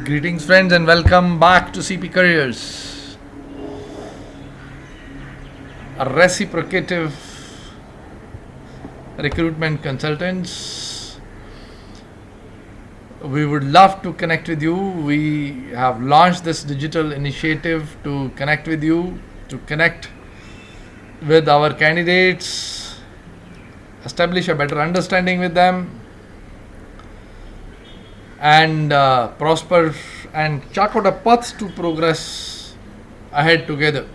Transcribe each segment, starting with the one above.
Greetings, friends, and welcome back to CP Careers, a reciprocative recruitment consultants. We would love to connect with you. We have launched this digital initiative to connect with you, to connect with our candidates, establish a better understanding with them, and prosper and chart out a path to progress ahead together,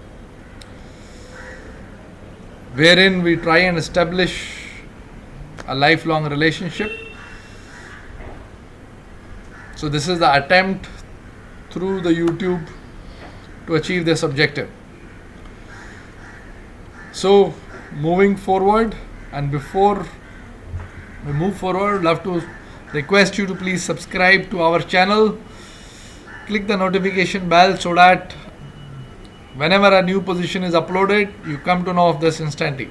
wherein we try and establish a lifelong relationship. So, this is the attempt through the YouTube to achieve this objective. So, moving forward, and before we move forward, I'd love to request you to please subscribe to our channel, click the notification bell so that whenever a new position is uploaded, you come to know of this instantly.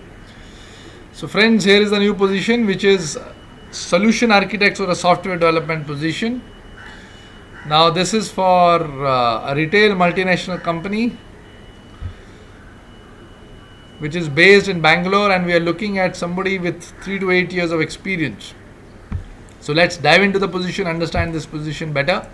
So, friends, here is the new position, which is solution architect or a software development position. Now, this is for a retail multinational company which is based in Bangalore, and we are looking at somebody with 3 to 8 years of experience. So, let's dive into the position, understand this position better.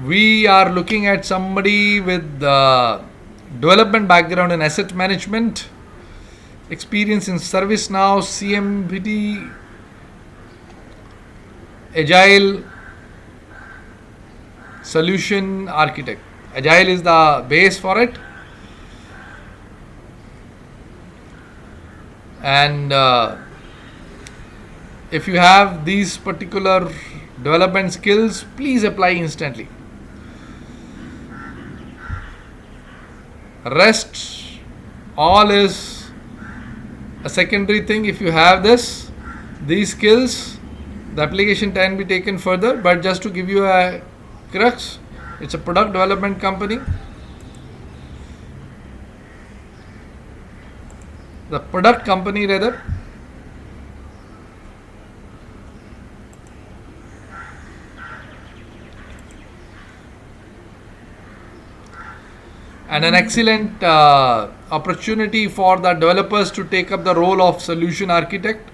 We are looking at somebody with development background in asset management, experience in ServiceNow, CMDB, Agile, solution architect. Agile is the base for it. And if you have these particular development skills, please apply instantly. Rest all is a secondary thing. If you have these skills, the application can be taken further. But just to give you a crux, it's a product development company. The product company rather. And an excellent opportunity for the developers to take up the role of solution architect.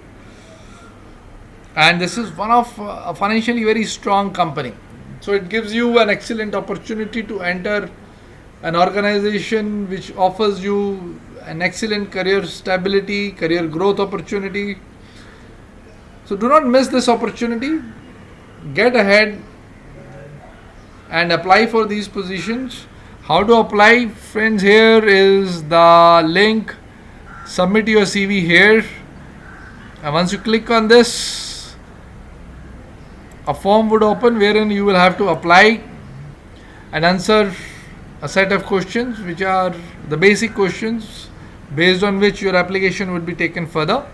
And this is one of a financially very strong company. So it gives you an excellent opportunity to enter an organization which offers you an excellent career stability, career growth opportunity. So do not miss this opportunity. Get ahead and apply for these positions. How to apply, friends? Here is the link. Submit your CV here. And once you click on this, a form would open wherein you will have to apply and answer a set of questions, which are the basic questions based on which your application would be taken further.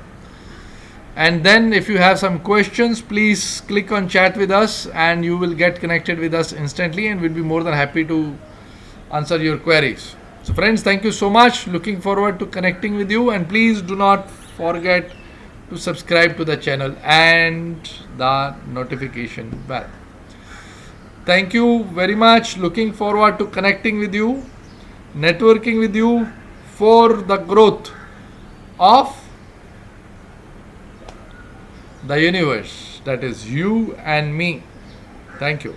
And then if you have some questions, please click on chat with us and you will get connected with us instantly, and we'll be more than happy to answer your queries. So friends, thank you so much. Looking forward to connecting with you, and please do not forget to subscribe to the channel and the notification bell. Thank you very much. Looking forward to connecting with you, networking with you for the growth of the universe, that is you and me. Thank you.